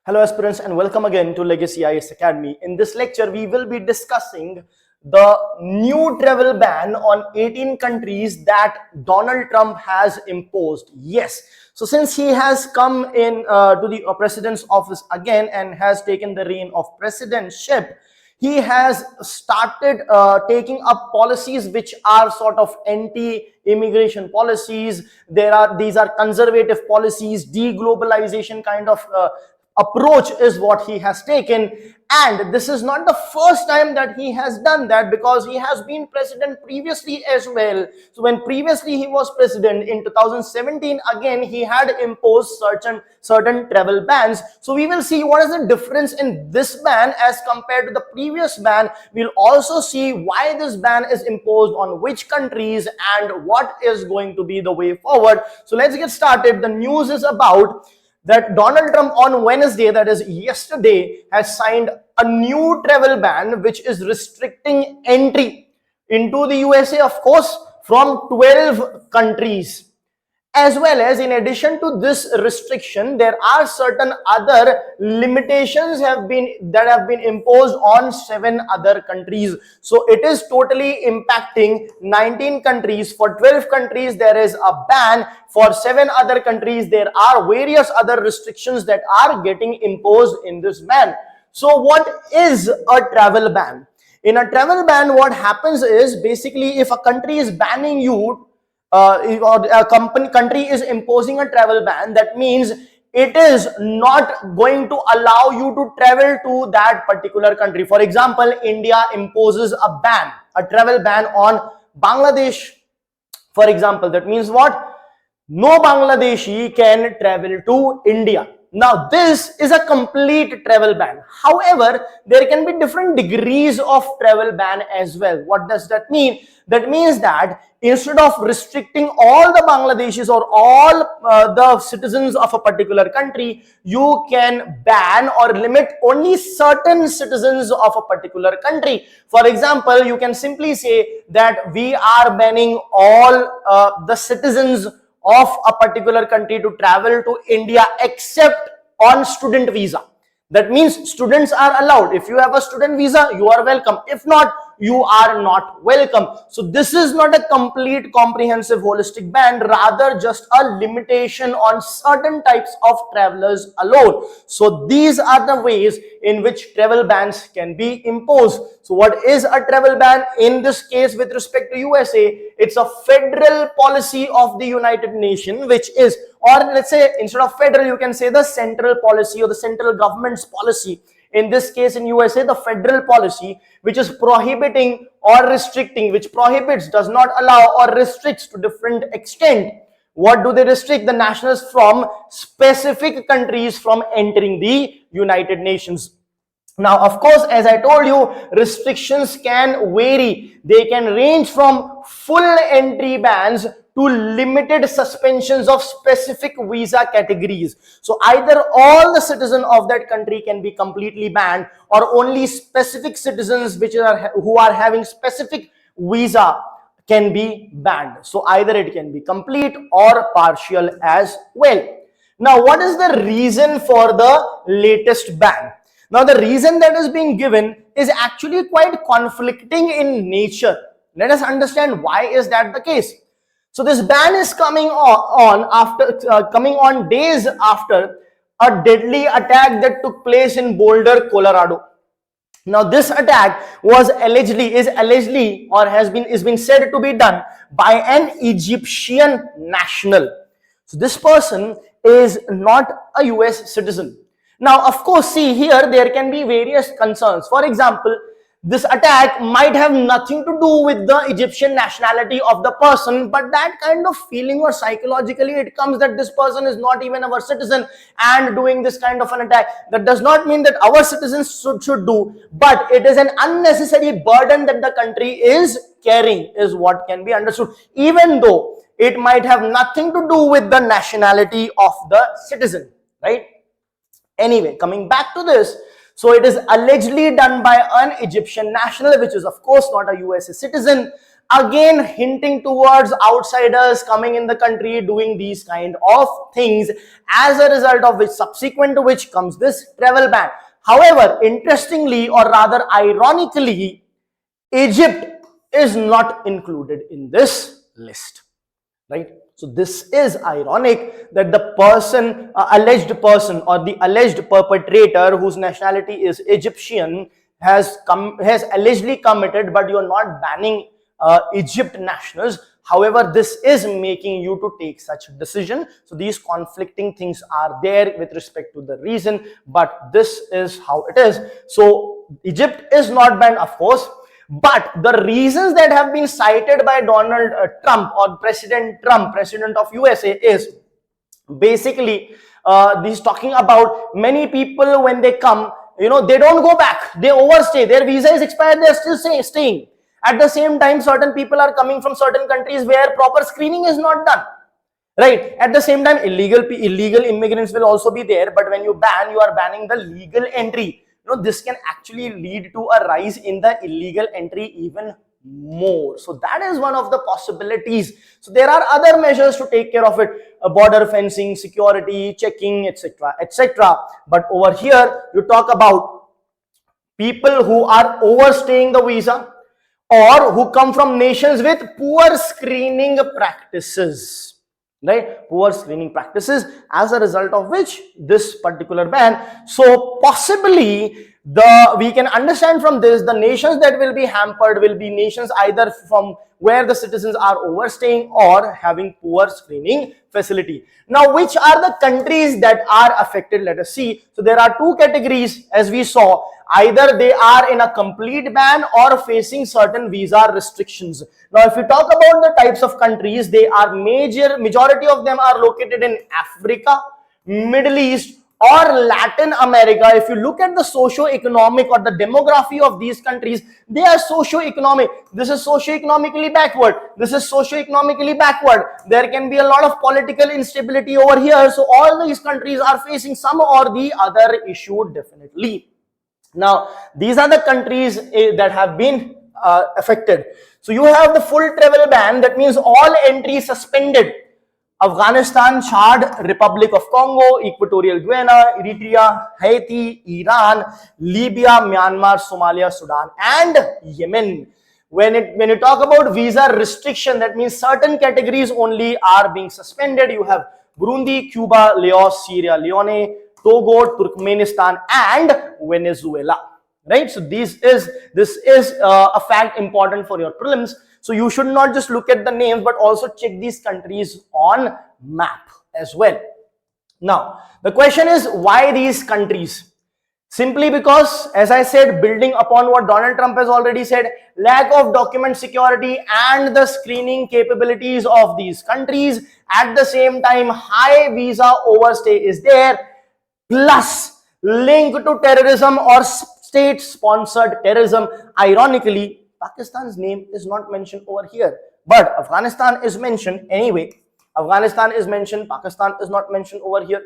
Hello aspirants and welcome again to Legacy IAS Academy. In this lecture, we will be discussing the new travel ban on 18 countries that Donald Trump has imposed. Yes, so since he has come in to the president's office again and has taken the reign of presidentship, he has started taking up policies which are sort of anti-immigration policies. These are conservative policies, deglobalization kind of approach is what he has taken, and this is not the first time that he has done that, because he has been president previously as well. So when previously he was president in 2017, again he had imposed certain travel bans. So we will see what is the difference in this ban as compared to the previous ban. We'll also see why this ban is imposed on which countries and what is going to be the way forward. So let's get started. The news is about that Donald Trump on Wednesday, that is yesterday, has signed a new travel ban which is restricting entry into the USA, of course, from 12 countries. As well as, in addition to this restriction, there are certain other limitations that have been imposed on 7 other countries. So it is totally impacting 19 countries. For 12 countries, there is a ban. For 7 other countries, there are various other restrictions that are getting imposed in this ban. So what is a travel ban? In a travel ban, what happens is, basically, if a country is banning you, or a country is imposing a travel ban, that means it is not going to allow you to travel to that particular country. For example, India imposes a travel ban on Bangladesh, for example. That means what? No Bangladeshi can travel to India. Now, this is a complete travel ban. However, there can be different degrees of travel ban as well. What does that mean? That means that instead of restricting all the Bangladeshis or all the citizens of a particular country, you can ban or limit only certain citizens of a particular country. For example, you can simply say that we are banning all the citizens of a particular country to travel to India except on student visa. That means students are allowed. If you have a student visa, you are welcome. If not, you are not welcome. So this is not a complete comprehensive holistic ban, rather just a limitation on certain types of travelers alone. So these are the ways in which travel bans can be imposed. So what is a travel ban? In this case, with respect to USA, it's a federal policy of the United Nations, which is, or let's say instead of federal, you can say the central policy or the central government's policy. In this case, in USA, the federal policy, which is prohibiting or restricting, which prohibits, does not allow, or restricts to different extent. What do they restrict? The nationals from specific countries from entering the United Nations. Now, of course, as I told you, restrictions can vary. They can range from full entry bans to limited suspensions of specific visa categories. So either all the citizens of that country can be completely banned, or only specific citizens who are having specific visa can be banned. So either it can be complete or partial as well. Now, what is the reason for the latest ban? Now, the reason that is being given is actually quite conflicting in nature. Let us understand why is that the case. So this ban is coming on days after a deadly attack that took place in Boulder, Colorado. Now, this attack is been said to be done by an Egyptian national. So this person is not a US citizen. Now, of course, see here, there can be various concerns. For example, this attack might have nothing to do with the Egyptian nationality of the person, but that kind of feeling, or psychologically it comes that this person is not even our citizen and doing this kind of an attack. That does not mean that our citizens should do, but it is an unnecessary burden that the country is carrying, is what can be understood, even though it might have nothing to do with the nationality of the citizen, right? Anyway, coming back to this, so it is allegedly done by an Egyptian national, which is of course not a USA citizen. again hinting towards outsiders coming in the country doing these kind of things, as a result of which, subsequent to which, comes this travel ban. However, interestingly, or rather ironically, Egypt is not included in this list, right? So this is ironic that the person, alleged person, or the alleged perpetrator whose nationality is Egyptian has allegedly committed, but you're not banning Egypt nationals. However, this is making you to take such a decision. So these conflicting things are there with respect to the reason, but this is how it is. So Egypt is not banned, of course, but the reasons that have been cited by Donald Trump, or President Trump, President of USA, is basically he's talking about many people when they come, they don't go back, they overstay, their visa is expired, they're still staying. At the same time, certain people are coming from certain countries where proper screening is not done, right? At the same time, illegal immigrants will also be there, but when you ban, you are banning the legal entry. This can actually lead to a rise in the illegal entry even more. So that is one of the possibilities. So there are other measures to take care of it, border fencing, security checking, etc., etc. But over here you talk about people who are overstaying the visa, or who come from nations with poor screening practices, right? Poor screening practices, as a result of which this particular ban. So possibly we can understand from this, the nations that will be hampered will be nations either from where the citizens are overstaying or having poor screening facility. Now, which are the countries that are affected? Let us see. So there are two categories, as we saw. Either they are in a complete ban or facing certain visa restrictions. Now, if we talk about the types of countries, they are majority of them are located in Africa, Middle East, or Latin America. If you look at the socio-economic or the demography of these countries, they are socio-economic. This is socio-economically backward. This is socio-economically backward. There can be a lot of political instability over here. So all these countries are facing some or the other issue, definitely. Now, these are the countries that have been affected. So you have the full travel ban. That means all entry suspended. Afghanistan, Chad, Republic of Congo, Equatorial Guinea, Eritrea, Haiti, Iran, Libya, Myanmar, Somalia, Sudan, and Yemen. When you talk about visa restriction, that means certain categories only are being suspended. You have Burundi, Cuba, Laos, Sierra Leone, Togo, Turkmenistan, and Venezuela, right? So this is a fact important for your prelims. So you should not just look at the names, but also check these countries on map as well. Now, the question is, why these countries? Simply because, as I said, building upon what Donald Trump has already said, lack of document security and the screening capabilities of these countries. At the same time, high visa overstay is there, plus link to terrorism or state-sponsored terrorism. Ironically, Pakistan's name is not mentioned over here, but Afghanistan is mentioned anyway. Afghanistan is mentioned, Pakistan is not mentioned over here.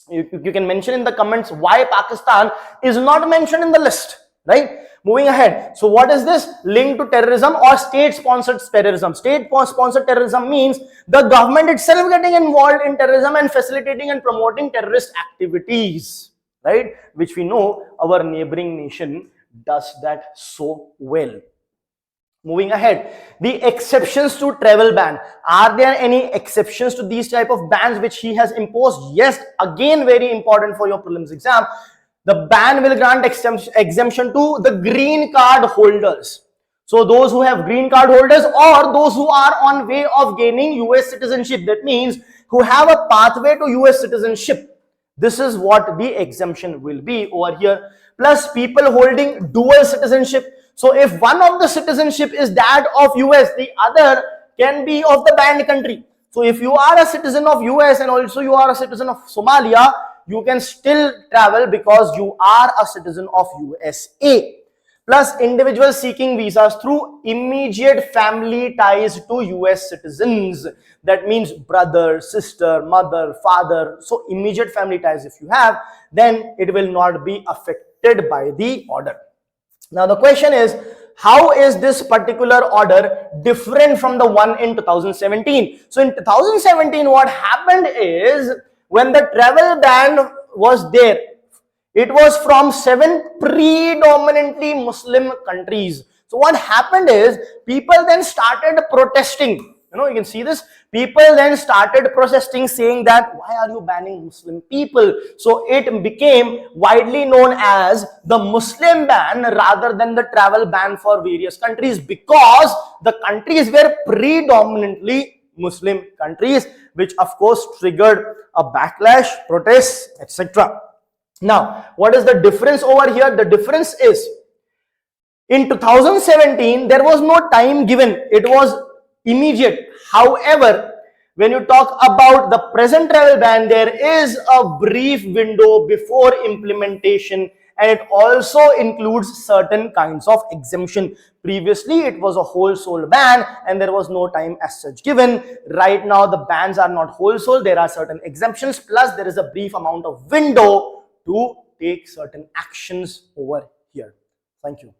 You can mention in the comments why Pakistan is not mentioned in the list, right? Moving ahead. So what is this? Link to terrorism or state-sponsored terrorism. State-sponsored terrorism means the government itself getting involved in terrorism and facilitating and promoting terrorist activities, right? Which we know our neighboring nation does that so well. Moving ahead, the exceptions to travel ban. Are there any exceptions to these type of bans which he has imposed? Yes, again very important for your prelims exam. The ban will grant exemption to the green card holders. So those who have green card holders or those who are on way of gaining US citizenship. That means who have a pathway to US citizenship. This is what the exemption will be over here. Plus people holding dual citizenship. So if one of the citizenship is that of US, the other can be of the banned country. So if you are a citizen of US and also you are a citizen of Somalia, you can still travel because you are a citizen of USA. Plus individuals seeking visas through immediate family ties to US citizens. That means brother, sister, mother, father. So immediate family ties if you have, then it will not be affected by the order. Now the question is, how is this particular order different from the one in 2017? So in 2017, what happened is, when the travel ban was there, it was from 7 predominantly Muslim countries. So what happened is, people then started protesting. You can see this. People then started protesting, saying that, why are you banning Muslim people? So it became widely known as the Muslim ban rather than the travel ban for various countries, because the countries were predominantly Muslim countries, which of course triggered a backlash, protests, etc. Now, what is the difference over here? The difference is, in 2017, there was no time given. It was immediate. However, when you talk about the present travel ban, there is a brief window before implementation, and it also includes certain kinds of exemption. Previously, it was a wholesale ban and there was no time as such given. Right now, the bans are not wholesale. There are certain exemptions, plus there is a brief amount of window to take certain actions over here. Thank you.